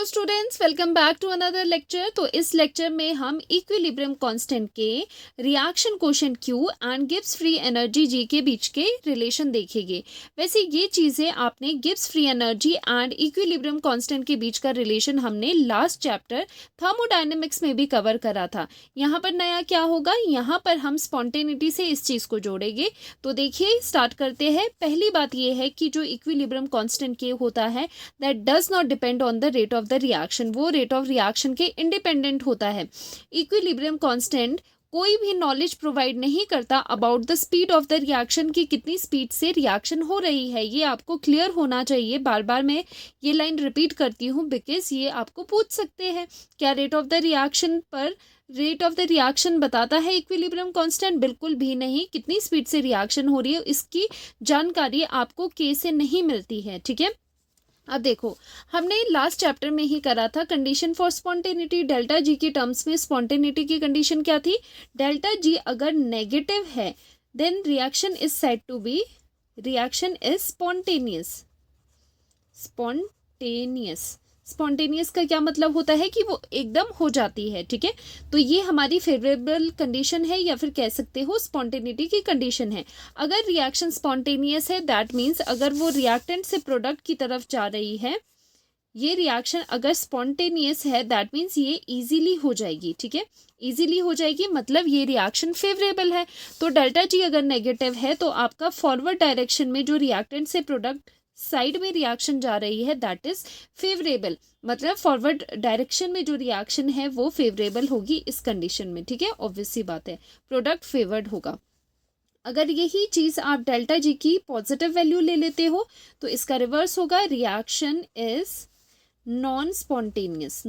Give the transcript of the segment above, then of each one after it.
Hello students, welcome back to another lecture. तो इस lecture में हम इक्विलिब्रियम कांस्टेंट के reaction quotient Q and Gibbs free energy G के बीच के रिलेशन देखेंगे। वैसे ये चीज़ें आपने Gibbs free energy and equilibrium constant के बीच का रिलेशन हमने लास्ट चैप्टर थर्मोडायनेमिक्स में भी कवर करा था। यहाँ पर नया क्या होगा, यहाँ पर हम स्पॉन्टेनिटी से इस चीज़ को जोड़ेंगे। तो देखिए स्टार्ट करते हैं। पहली बात ये है कि जो इक्विलिब्रियम कांस्टेंट K होता है that does not depend on the rate of the reaction, वो रेट ऑफ रिएक्शन के इंडिपेंडेंट होता है। इक्विलिब्रियम कांस्टेंट कोई भी नॉलेज प्रोवाइड नहीं करता about the speed of the reaction की कितनी स्पीड से रिएक्शन हो रही है। ये आपको क्लियर होना चाहिए। बार बार मैं ये लाइन रिपीट करती हूँ बिकॉज ये आपको पूछ सकते हैं क्या रेट ऑफ द रिएक्शन पर रेट ऑफ द रिएक्शन बताता है इक्विलिब्रियम कांस्टेंट? बिल्कुल भी नहीं। कितनी स्पीड से रिएक्शन हो रही है इसकी जानकारी आपको के से नहीं मिलती है। ठीक है, अब देखो हमने लास्ट चैप्टर में ही करा था condition for spontaneity. Delta G के टर्म्स में स्पॉन्टेनिटी की कंडीशन क्या थी? डेल्टा जी अगर नेगेटिव है then reaction is said to be reaction is spontaneous. Spontaneous का क्या मतलब होता है कि वो एकदम हो जाती है। ठीक है, तो ये हमारी फेवरेबल कंडीशन है या फिर कह सकते हो स्पॉन्टेनिटी की कंडीशन है। अगर रिएक्शन स्पॉन्टेनियस है दैट मीन्स अगर वो रिएक्टेंट से प्रोडक्ट की तरफ जा रही है, ये रिएक्शन अगर स्पॉन्टेनियस है दैट मीन्स ये इजीली हो जाएगी। ठीक है, इजीली हो जाएगी मतलब ये रिएक्शन फेवरेबल है। तो डेल्टा जी अगर नेगेटिव है तो आपका फॉरवर्ड डायरेक्शन में जो रिएक्टेंट से प्रोडक्ट साइड में रिएक्शन जा रही है दैट इज फेवरेबल, मतलब फॉरवर्ड डायरेक्शन में जो रिएक्शन है वो फेवरेबल होगी इस कंडीशन में। ठीक है, ऑब्वियस सी बात है, प्रोडक्ट फेवर्ड होगा। अगर यही चीज़ आप डेल्टा जी की पॉजिटिव वैल्यू ले लेते हो तो इसका रिवर्स होगा, रिएक्शन इज नॉन स्पॉन्टेनियस।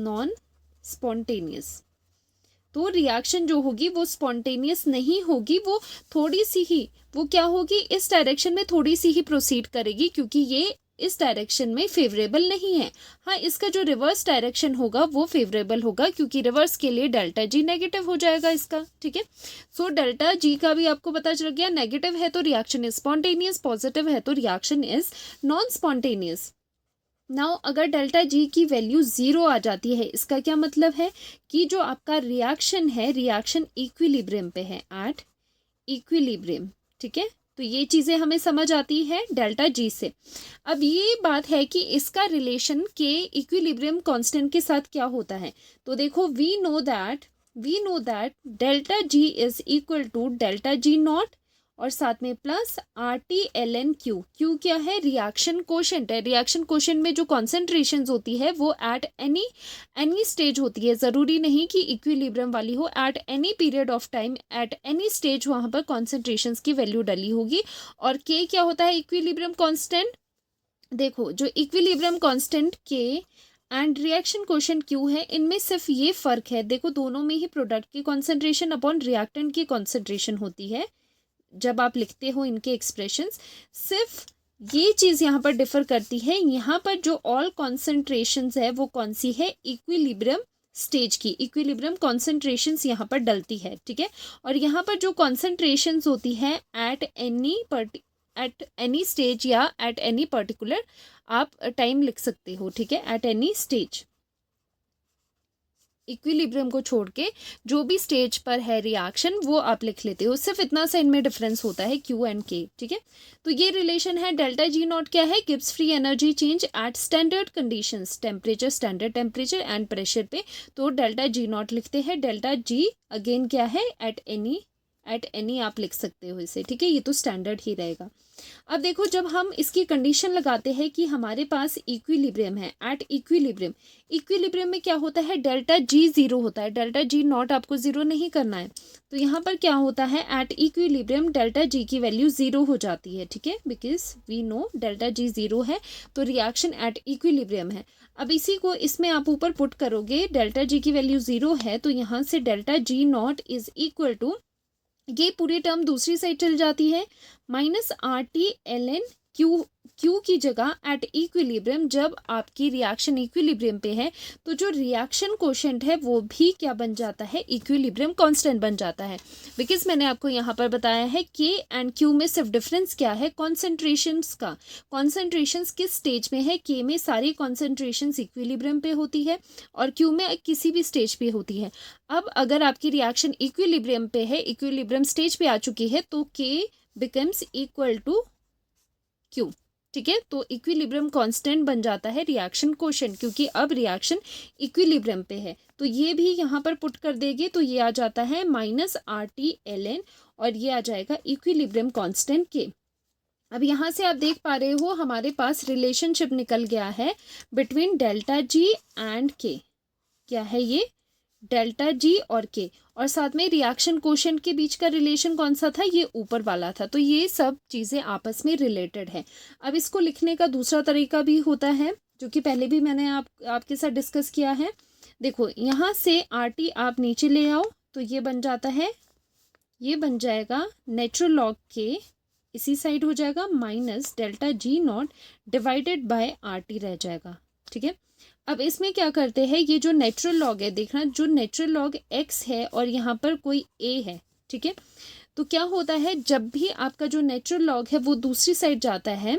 तो रिएक्शन जो होगी वो स्पॉन्टेनियस नहीं होगी, वो थोड़ी सी ही, वो क्या होगी, इस डायरेक्शन में थोड़ी सी ही प्रोसीड करेगी क्योंकि ये इस डायरेक्शन में फेवरेबल नहीं है। हाँ, इसका जो रिवर्स डायरेक्शन होगा वो फेवरेबल होगा क्योंकि रिवर्स के लिए डेल्टा जी नेगेटिव हो जाएगा इसका। ठीक है, सो डेल्टा जी का भी आपको पता चल गया, नेगेटिव है तो रिएक्शन इज स्पॉन्टेनियस, पॉजिटिव है तो reaction is non spontaneous. Now अगर डेल्टा जी की वैल्यू 0 आ जाती है इसका क्या मतलब है कि जो आपका रिएक्शन है रिएक्शन इक्विलिब्रियम पे है, एट इक्विलिब्रियम। ठीक है, तो ये चीज़ें हमें समझ आती है डेल्टा जी से। अब ये बात है कि इसका रिलेशन के इक्विलिब्रियम कांस्टेंट के साथ क्या होता है। तो देखो we know that delta G is equal to delta G naught और साथ में प्लस RT-ln Q। Q क्या है? रिएक्शन कोशेंट है। रिएक्शन कोशेंट में जो कॉन्सेंट्रेशन होती है वो एट एनी स्टेज होती है, ज़रूरी नहीं कि इक्विलिब्रियम वाली हो। At any period of time at any stage वहाँ पर कॉन्सेंट्रेशन की वैल्यू डली होगी। और K क्या होता है? Equilibrium constant. देखो जो equilibrium constant K and reaction quotient Q है, इनमें सिर्फ ये फ़र्क है, देखो दोनों में ही प्रोडक्ट की कॉन्सेंट्रेशन अपॉन रिएक्टेंट की कॉन्सेंट्रेशन होती है जब आप लिखते हो इनके एक्सप्रेशंस। सिर्फ ये चीज़ यहाँ पर डिफर करती है, यहाँ पर जो ऑल कॉन्सेंट्रेशंस है वो कौन सी है? इक्विलिब्रियम स्टेज की, इक्विलिब्रियम कॉन्सेंट्रेशंस यहाँ पर डलती है। ठीक है, और यहाँ पर जो कॉन्सेंट्रेशंस होती है एट एनी स्टेज या एट एनी पर्टिकुलर आप टाइम लिख सकते हो। ठीक है, एट एनी स्टेज, इक्विलिब्रियम को छोड़ के जो भी स्टेज पर है रिएक्शन वो आप लिख लेते हो। सिर्फ इतना सा इनमें डिफरेंस होता है Q एंड K। ठीक है, तो ये रिलेशन है। डेल्टा जी नॉट क्या है? Gibbs free energy change at standard conditions, temperature, standard temperature and pressure पे। तो डेल्टा जी नॉट लिखते हैं। डेल्टा जी अगेन क्या है? एट एनी आप लिख सकते हो इसे। ठीक है, ये तो स्टैंडर्ड ही रहेगा। अब देखो जब हम इसकी कंडीशन लगाते हैं कि हमारे पास इक्विलिब्रियम है, एट इक्विलिब्रियम में क्या होता है? डेल्टा जी 0 होता है, डेल्टा जी नॉट आपको 0 नहीं करना है। तो यहाँ पर क्या होता है? एट इक्विलिब्रियम डेल्टा जी की वैल्यू 0 हो जाती है। ठीक है, because we know delta G 0 है तो रिएक्शन एट इक्विलिब्रियम है। अब इसी को इसमें आप ऊपर पुट करोगे, डेल्टा जी की वैल्यू 0 है तो यहाँ से delta G naught is equal to, ये पूरी टर्म दूसरी साइड चल जाती है, माइनस RT-ln क्यू की जगह एट इक्विलिब्रियम, जब आपकी रिएक्शन इक्विलिब्रियम पे है तो जो रिएक्शन कोशेंट है वो भी क्या बन जाता है, इक्विलिब्रियम कांस्टेंट बन जाता है। बिकॉज मैंने आपको यहाँ पर बताया है के एंड क्यू में सिर्फ डिफरेंस क्या है, कॉन्सेंट्रेशंस का। कॉन्सेंट्रेशंस किस स्टेज में है, के में सारी कॉन्सेंट्रेशंस इक्विलिब्रियम पे होती है और क्यू में किसी भी स्टेज पे होती है। अब अगर आपकी रिएक्शन इक्विलिब्रियम पे है, इक्विलिब्रियम स्टेज पे आ चुकी है, तो के बिकम्स इक्वल टू क्यू। ठीक है, तो इक्विलिब्रियम कांस्टेंट बन जाता है रिएक्शन कोशेंट, क्योंकि अब रिएक्शन इक्विलिब्रियम पे है। तो ये भी यहाँ पर पुट कर देंगे तो ये आ जाता है -RT/ln और ये आ जाएगा इक्विलिब्रियम कांस्टेंट के। अब यहाँ से आप देख पा रहे हो हमारे पास रिलेशनशिप निकल गया है बिटवीन डेल्टा जी एंड के। क्या है ये, डेल्टा जी और के, और साथ में रिएक्शन कोशेंट के बीच का रिलेशन कौन सा था, ये ऊपर वाला था। तो ये सब चीज़ें आपस में रिलेटेड है। अब इसको लिखने का दूसरा तरीका भी होता है जो कि पहले भी मैंने आपके साथ डिस्कस किया है। देखो यहाँ से RT आप नीचे ले आओ तो ये बन जाता है, ये बन जाएगा नेचुरल लॉग के, इसी साइड हो जाएगा minus delta G not divided by RT रह जाएगा। ठीक है, अब इसमें क्या करते हैं, ये जो नेचुरल लॉग है, देखना जो नेचुरल लॉग x है और यहाँ पर कोई a है। ठीक है, तो क्या होता है जब भी आपका जो नेचुरल लॉग है वो दूसरी साइड जाता है,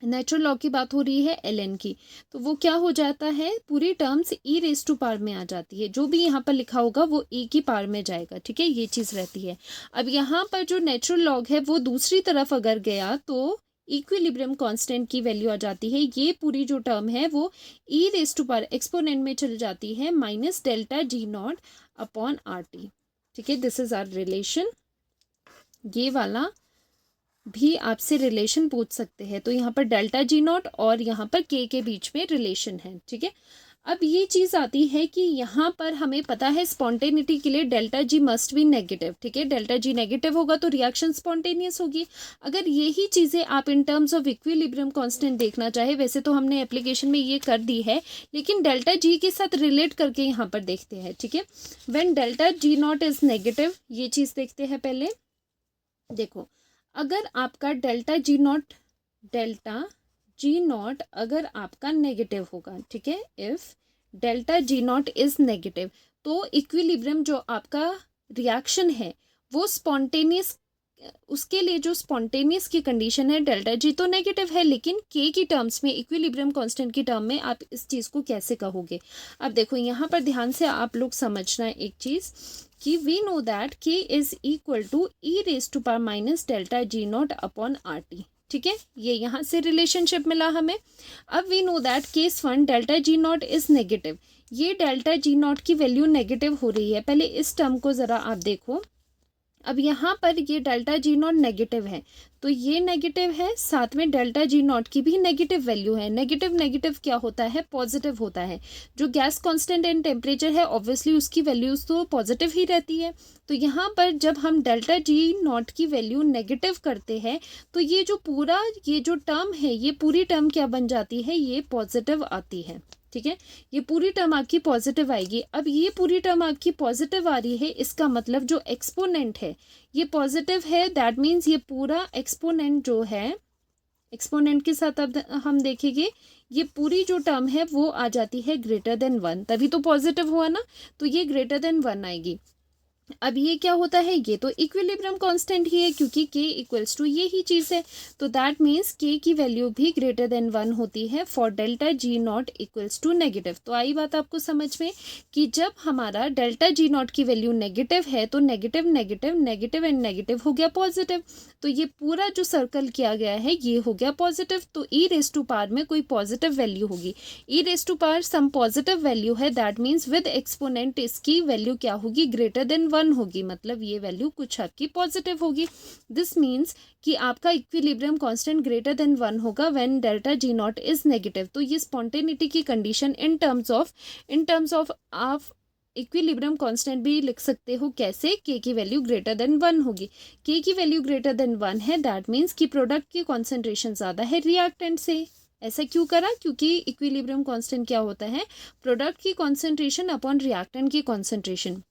नेचुरल लॉग की बात हो रही है ln की, तो वो क्या हो जाता है, पूरी टर्म्स e⁻² में आ जाती है। जो भी यहाँ पर लिखा होगा वो e की पावर में जाएगा। ठीक है, ये चीज़ रहती है। अब यहाँ पर जो नेचुरल लॉग है वो दूसरी तरफ अगर गया तो इक्विलिब्रियम कांस्टेंट की वैल्यू आ जाती है। ये पूरी जो टर्म है वो e⁻² एक्सपोनेंट में चली जाती है -ΔG0/RT। ठीक है, दिस इज आवर रिलेशन। ये वाला भी आपसे रिलेशन पूछ सकते हैं। तो यहाँ पर ΔG0 और यहाँ पर के बीच में रिलेशन है। ठीक है, अब ये चीज़ आती है कि यहाँ पर हमें पता है स्पॉन्टेनिटी के लिए delta G must be negative. ठीक है, डेल्टा जी नेगेटिव होगा तो रिएक्शन स्पॉन्टेनियस होगी। अगर यही चीज़ें आप in terms of equilibrium constant देखना चाहे, वैसे तो हमने एप्लीकेशन में ये कर दी है, लेकिन डेल्टा जी के साथ रिलेट करके यहाँ पर देखते हैं। ठीक है, when delta G naught is negative, ये चीज़ देखते हैं पहले। देखो, अगर आपका डेल्टा जी नॉट अगर आपका नेगेटिव होगा, ठीक है, if delta G naught is negative, तो इक्विलिब्रियम जो आपका रिएक्शन है वो स्पॉन्टेनियस, उसके लिए जो स्पॉन्टेनियस की कंडीशन है, डेल्टा जी तो नेगेटिव है लेकिन के की टर्म्स में, इक्विलिब्रियम कांस्टेंट की टर्म में आप इस चीज़ को कैसे कहोगे। अब देखो यहाँ पर ध्यान से आप लोग समझना एक चीज़ कि we know that K is equal to e⁻² delta G naught upon RT। ठीक है, ये यहाँ से रिलेशनशिप मिला हमें। अब we know that case 1 delta G naught is negative, ये डेल्टा जी नॉट की वैल्यू नेगेटिव हो रही है। पहले इस टर्म को ज़रा आप देखो। अब यहाँ पर ये डेल्टा जी नॉट नेगेटिव है तो ये नेगेटिव है, साथ में डेल्टा जी नॉट की भी नेगेटिव वैल्यू है। नेगेटिव नेगेटिव क्या होता है, पॉजिटिव होता है। जो गैस कांस्टेंट एंड टेम्परेचर है ऑब्वियसली उसकी वैल्यूज तो पॉजिटिव ही रहती है। तो यहाँ पर जब हम डेल्टा जी नॉट की वैल्यू नेगेटिव करते हैं तो ये जो पूरा ये जो टर्म है, ये पूरी टर्म क्या बन जाती है, ये पॉजिटिव आती है। ठीक है, ये पूरी टर्म आपकी पॉजिटिव आएगी। अब ये पूरी टर्म आपकी पॉजिटिव आ रही है, इसका मतलब जो एक्सपोनेंट है ये पॉजिटिव है। दैट मीन्स ये पूरा एक्सपोनेंट जो है, एक्सपोनेंट के साथ अब हम देखेंगे ये पूरी जो टर्म है वो आ जाती है >1, तभी तो पॉजिटिव हुआ ना, तो ये >1 आएगी। अब ये क्या होता है, ये तो इक्विलिब्रियम कांस्टेंट ही है क्योंकि k इक्वल्स टू ये ही चीज़ है। तो दैट मीन्स k की वैल्यू भी >1 होती है for delta G naught equals to negative. तो आई बात आपको समझ में कि जब हमारा डेल्टा जी नॉट की वैल्यू नेगेटिव है तो negative negative negative and negative हो गया पॉजिटिव। तो ये पूरा जो सर्कल किया गया है ये हो गया पॉजिटिव। तो e⁻² में कोई पॉजिटिव वैल्यू होगी, e⁻² सम पॉजिटिव वैल्यू है। दैट मीन्स विद एक्सपोनेंट इसकी वैल्यू क्या होगी, >1 होगी, मतलब ये वैल्यू कुछ आपकी पॉजिटिव होगी। दिस मीन्स कि आपका इक्विलिब्रियम कांस्टेंट >1 होगा when delta G naught is negative. तो ये स्पॉन्टेनिटी की कंडीशन इन टर्म्स ऑफ आप इक्विलिब्रियम कांस्टेंट भी लिख सकते हो। कैसे, के की वैल्यू >1 होगी। के की वैल्यू >1 है, दैट मीन्स कि प्रोडक्ट की कॉन्सेंट्रेशन ज़्यादा है रिएक्टेंट से। ऐसा क्यों करा, क्योंकि इक्विलिब्रियम कांस्टेंट क्या होता है, प्रोडक्ट की कॉन्सेंट्रेशन अपॉन रिएक्टेंट की concentration.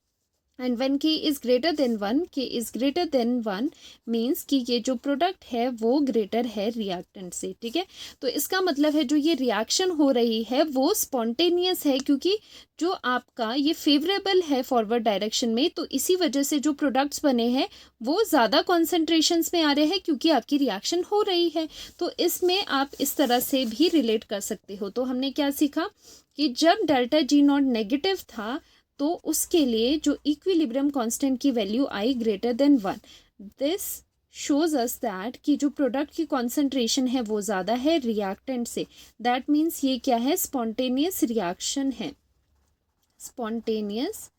And when k is greater than 1, k is greater than 1 means कि ये जो प्रोडक्ट है वो ग्रेटर है रिएक्टेंट से, ठीक है। तो इसका मतलब है जो ये रिएक्शन हो रही है वो स्पॉन्टेनियस है, क्योंकि जो आपका ये फेवरेबल है फॉरवर्ड डायरेक्शन में, तो इसी वजह से जो प्रोडक्ट्स बने हैं वो ज़्यादा कॉन्सेंट्रेशंस में आ रहे हैं क्योंकि आपकी रिएक्शन हो रही है। तो इसमें आप इस तरह से भी रिलेट कर सकते हो। तो हमने क्या सीखा कि जब डेल्टा जी नॉट नेगेटिव था तो उसके लिए जो इक्विलिब्रियम कांस्टेंट की value I greater than 1, this shows us that कि जो प्रोडक्ट की कॉन्सेंट्रेशन है वो ज़्यादा है रिएक्टेंट से। दैट मीन्स ये क्या है, स्पॉन्टेनियस रिएक्शन है, स्पॉन्टेनियस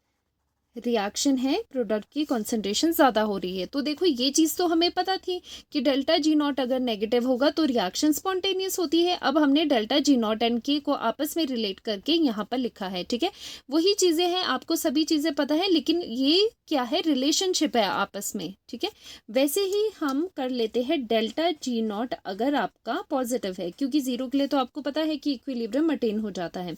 रिएक्शन है, प्रोडक्ट की कॉन्सेंट्रेशन ज़्यादा हो रही है। तो देखो ये चीज़ तो हमें पता थी कि डेल्टा जी नॉट अगर नेगेटिव होगा तो रिएक्शन स्पॉन्टेनियस होती है। अब हमने डेल्टा जी नॉट एंड के को आपस में रिलेट करके यहाँ पर लिखा है, ठीक है। वही चीज़ें हैं, आपको सभी चीज़ें पता है, लेकिन ये क्या है, रिलेशनशिप है आपस में, ठीक है। वैसे ही हम कर लेते हैं डेल्टा जी नॉट अगर आपका पॉजिटिव है, क्योंकि ज़ीरो के लिए तो आपको पता है कि इक्विलिब्रियम अटेन हो जाता है।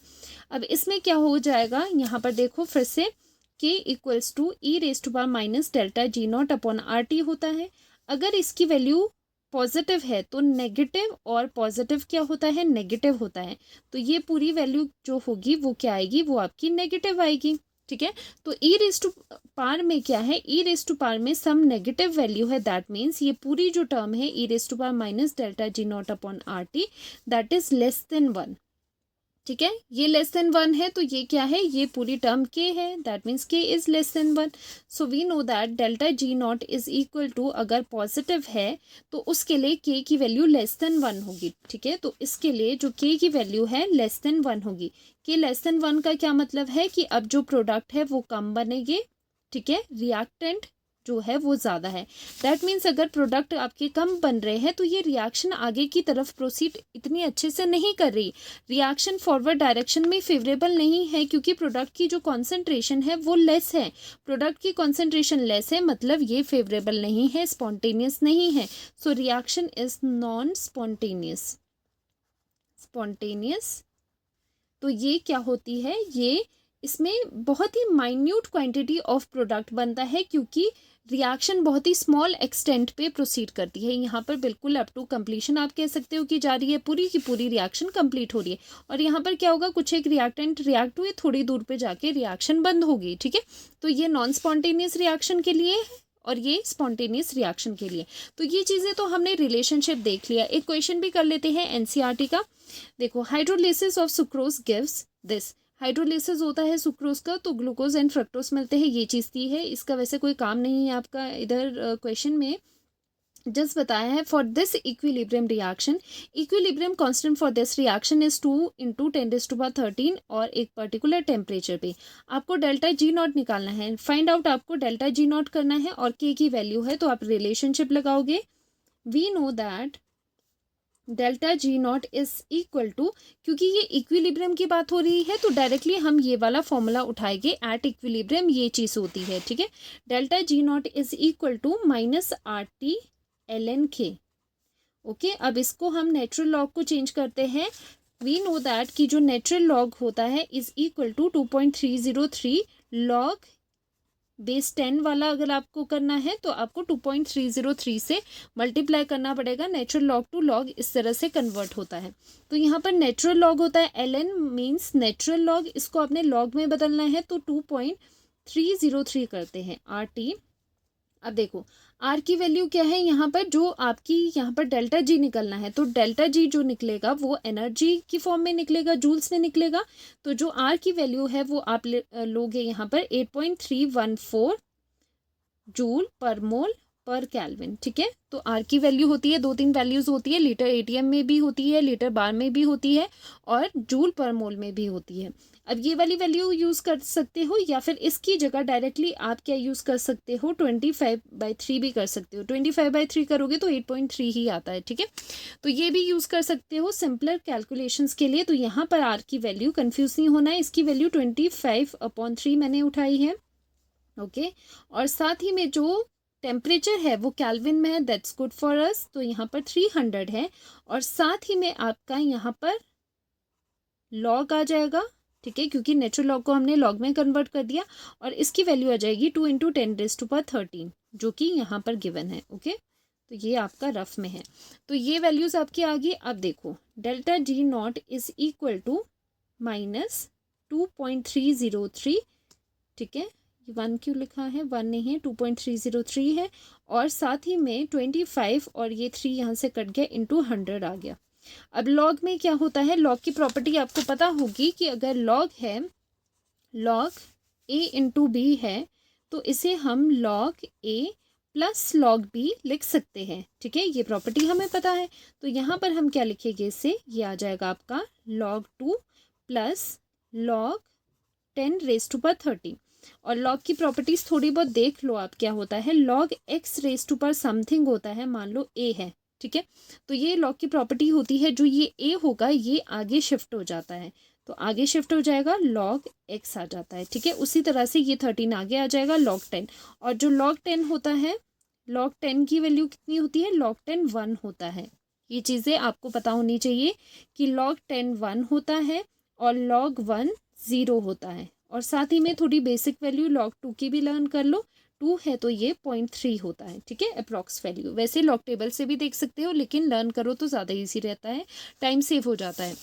अब इसमें क्या हो जाएगा, यहाँ पर देखो फिर से k equals to e raise to power minus delta G naught upon R T होता है। अगर इसकी वैल्यू पॉजिटिव है तो नेगेटिव, और पॉजिटिव क्या होता है, नेगेटिव होता है। तो ये पूरी वैल्यू जो होगी वो क्या आएगी, वो आपकी नेगेटिव आएगी, ठीक है। तो ई रेज टू पावर में क्या है, ई रेज टू पावर में सम नेगेटिव वैल्यू है, दैट मीन्स ये पूरी जो टर्म है e raise to power minus delta G naught upon R T that is less than 1, ठीक है। ये लेस देन 1 है तो ये क्या है, ये पूरी टर्म k है, that means k is less than 1। So we know that delta G naught is equal to, अगर पॉजिटिव है तो उसके लिए k की वैल्यू लेस देन 1 होगी, ठीक है। तो इसके लिए जो k की वैल्यू है लेस देन 1 होगी। k लेस देन 1 का क्या मतलब है कि अब जो प्रोडक्ट है वो कम बनेंगे, ठीक है, रिएक्टेंट जो है वो ज़्यादा है। दैट मीन्स अगर प्रोडक्ट आपके कम बन रहे हैं तो ये रिएक्शन आगे की तरफ प्रोसीड इतनी अच्छे से नहीं कर रही, रिएक्शन फॉरवर्ड डायरेक्शन में फेवरेबल नहीं है, क्योंकि प्रोडक्ट की जो कॉन्सेंट्रेशन है वो लेस है। प्रोडक्ट की कॉन्सेंट्रेशन लेस है मतलब ये फेवरेबल नहीं है, स्पॉन्टेनियस नहीं है। So reaction is non spontaneous, spontaneous. तो ये क्या होती है, ये इसमें बहुत ही माइन्यूट क्वांटिटी ऑफ प्रोडक्ट बनता है, क्योंकि रिएक्शन बहुत ही स्मॉल एक्सटेंट पे प्रोसीड करती है। यहाँ पर बिल्कुल अप टू कंप्लीशन आप कह सकते हो कि जा रही है, पूरी की पूरी रिएक्शन कंप्लीट हो रही है। और यहाँ पर क्या होगा, कुछ एक रिएक्टेंट रिएक्ट हुए, थोड़ी दूर पे जाके रिएक्शन बंद होगी, ठीक है। तो ये नॉन स्पॉन्टेनियस रिएक्शन के लिए है और ये स्पॉन्टेनियस रिएक्शन के लिए। तो ये चीज़ें तो हमने रिलेशनशिप देख लिया। एक क्वेश्चन भी कर लेते हैं एनसीईआरटी का। देखो, hydrolysis of sucrose gives this. Hydrolysis होता है सुक्रोज का तो ग्लूकोज एंड फ्रक्टोज मिलते हैं, ये चीज़ दी है। इसका वैसे कोई काम नहीं है आपका इधर क्वेश्चन में, जस्ट बताया है। For this equilibrium reaction, equilibrium constant for this reaction is 2 × 10⁻13 और एक पर्टिकुलर टेम्परेचर पे आपको डेल्टा जी नॉट निकालना है। फाइंड आउट आपको डेल्टा जी नॉट करना है और के की वैल्यू है, तो आप रिलेशनशिप लगाओगे। We know that delta G naught is equal to, क्योंकि ये इक्विलिब्रियम की बात हो रही है तो डायरेक्टली हम ये वाला फॉर्मूला उठाएंगे। एट इक्विलिब्रियम ये चीज़ होती है, ठीक है। Delta G naught is equal to minus R T L N K. Okay, अब इसको हम नेचुरल लॉग को चेंज करते हैं। वी नो दैट कि जो नेचुरल लॉग होता है is equal to 2.303 log base 10 वाला अगर आपको करना है तो आपको 2.303 से मल्टीप्लाई करना पड़ेगा। नेचुरल लॉग टू लॉग इस तरह से कन्वर्ट होता है। तो यहाँ पर नेचुरल लॉग होता है ln मीन्स नेचुरल लॉग, इसको आपने लॉग में बदलना है तो 2.303 करते हैं RT। अब देखो R की वैल्यू क्या है, यहाँ पर जो आपकी यहाँ पर डेल्टा जी निकलना है तो डेल्टा जी जो निकलेगा वो एनर्जी की फॉर्म में निकलेगा, जूल्स में निकलेगा। तो जो R की वैल्यू है वो आप लोगे यहाँ पर 8.314 जूल पर मोल पर केल्विन, ठीक है। तो R की वैल्यू होती है, 2-3 वैल्यूज होती है, लीटर एटीएम में भी होती है, लीटर बार में भी होती है और जूल पर मोल में भी होती है। अब ये वाली वैल्यू यूज़ कर सकते हो या फिर इसकी जगह डायरेक्टली आप क्या यूज़ कर सकते हो, 25/3 भी कर सकते हो। 25/3 करोगे तो 8.3 ही आता है, ठीक है। तो ये भी यूज़ कर सकते हो सिंपलर कैलकुलेशंस के लिए। तो यहाँ पर R की वैल्यू कन्फ्यूज़ नहीं होना है, इसकी वैल्यू 25/3 मैंने उठाई है, ओके। और साथ ही में जो टेम्परेचर है वो केल्विन में है, दैट्स गुड फॉर अस। तो यहाँ पर 300 है और साथ ही में आपका यहाँ पर लॉग आ जाएगा ठीक है, क्योंकि नेचुरल लॉग को हमने लॉग में कन्वर्ट कर दिया और इसकी वैल्यू आ जाएगी 2 इंटू 10⁻13 जो कि यहाँ पर गिवन है। ओके, तो ये आपका रफ में है। तो ये वैल्यूज़ आपकी आ गई। अब देखो delta G naught is equal to -2.303, ठीक है, 1 क्यों लिखा है, 1 नहीं है, 2.303 है, और साथ ही में 25 और ये 3 यहाँ से कट गया, इंटू 100 आ गया। अब लॉग में क्या होता है, लॉग की प्रॉपर्टी आपको पता होगी कि अगर लॉग है, लॉग a इंटू बी है, तो इसे हम log a plus log b लिख सकते हैं। ठीक है, ये प्रॉपर्टी हमें पता है। तो यहाँ पर हम क्या लिखेंगे, इससे ये आ जाएगा आपका log 2 प्लस log 10⁻13। और लॉग की प्रॉपर्टीज थोड़ी बहुत देख लो आप, क्या होता है, log x⁻⁻ समथिंग होता है, मान लो a है, ठीक है, तो ये लॉग की प्रॉपर्टी होती है, जो ये a होगा ये आगे शिफ्ट हो जाता है, तो आगे शिफ्ट हो जाएगा log x आ जाता है। ठीक है, उसी तरह से ये 13 आगे आ जाएगा log 10, और जो log 10 होता है, log 10 की वैल्यू कितनी होती है, log 10 1 होता है। ये चीज़ें आपको पता होनी चाहिए कि log 10 1 होता है और log 1 0 होता है। और साथ ही में थोड़ी बेसिक वैल्यू log 2 की भी लर्न कर लो, 2 है तो ये 0.3 होता है। ठीक है, अप्रॉक्स वैल्यू, वैसे लॉग टेबल से भी देख सकते हो, लेकिन लर्न करो तो ज़्यादा ईजी रहता है, टाइम सेव हो जाता है।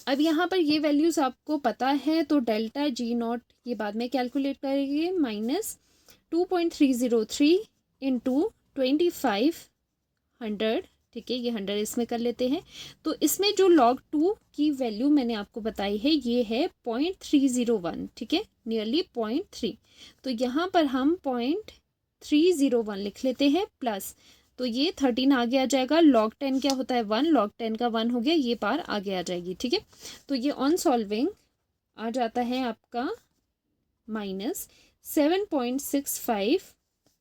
अब यहाँ पर ये वैल्यूज़ आपको पता है, तो डेल्टा जी नॉट ये बाद में कैलकुलेट करेंगे, -2.303 इंटू 2500, ठीक है, ये 100 इसमें कर लेते हैं। तो इसमें जो log 2 की वैल्यू मैंने आपको बताई है ये है 0.301, ठीक है, नियरली 0.3, तो यहाँ पर हम 0.301 लिख लेते हैं, प्लस तो ये 13 आगे आ जाएगा, log 10 क्या होता है 1, log 10 का 1 हो गया, ये पार आगे आ जाएगी। ठीक है, तो ये ऑन सॉल्विंग आ जाता है आपका -7.65,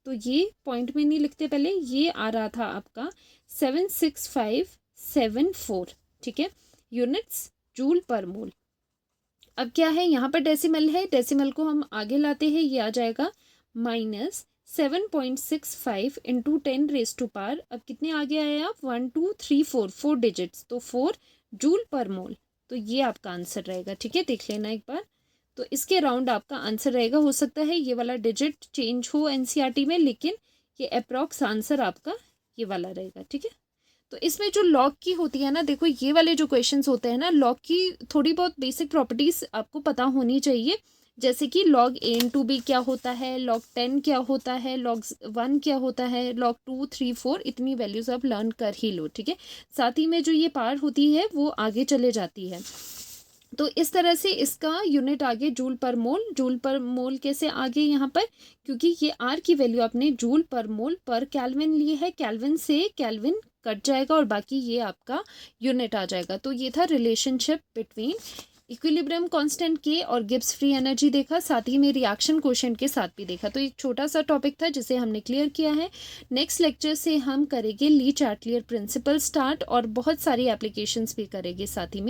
तो ये पॉइंट में नहीं लिखते पहले, ये आ रहा था आपका 76574, ठीक है, यूनिट्स जूल पर मोल। अब क्या है, यहाँ पर डेसिमल है, डेसिमल को हम आगे लाते हैं, ये आ जाएगा -7.65 इंटू 10⁻⁻, अब कितने आगे आए आप, 1 2 3 4 डिजिट्स, तो 4 जूल पर मोल, तो ये आपका आंसर रहेगा। ठीक है, देख लेना एक बार, तो इसके अराउंड आपका आंसर रहेगा। हो सकता है ये वाला डिजिट चेंज हो एनसीईआरटी में, लेकिन ये अप्रॉक्स आंसर आपका ये वाला रहेगा। ठीक है, तो इसमें जो लॉग की होती है ना, देखो ये वाले जो क्वेश्चंस होते हैं ना, लॉग की थोड़ी बहुत बेसिक प्रॉपर्टीज आपको पता होनी चाहिए, जैसे कि log a इंटू बी क्या होता है, log 10 क्या होता है, log 1 क्या होता है, log 2 3 4, इतनी वैल्यूज आप लर्न कर ही लो। ठीक है, साथ ही में जो ये पार होती है वो आगे चले जाती है। तो इस तरह से इसका यूनिट आगे जूल पर मोल, जूल पर मोल कैसे आगे यहाँ पर, क्योंकि ये आर की वैल्यू आपने जूल पर मोल पर केल्विन लिए है, केल्विन से केल्विन कट जाएगा और बाकी ये आपका यूनिट आ जाएगा। तो ये था रिलेशनशिप बिटवीन इक्विलिब्रियम कांस्टेंट के और गिब्स फ्री एनर्जी देखा, साथ ही में रिएक्शन कोशेंट के साथ भी देखा। तो एक छोटा सा टॉपिक था जिसे हमने क्लियर किया है। नेक्स्ट लेक्चर से हम करेंगे ली चार्टियर प्रिंसिपल स्टार्ट, और बहुत सारी एप्लीकेशंस भी करेंगे साथ ही में।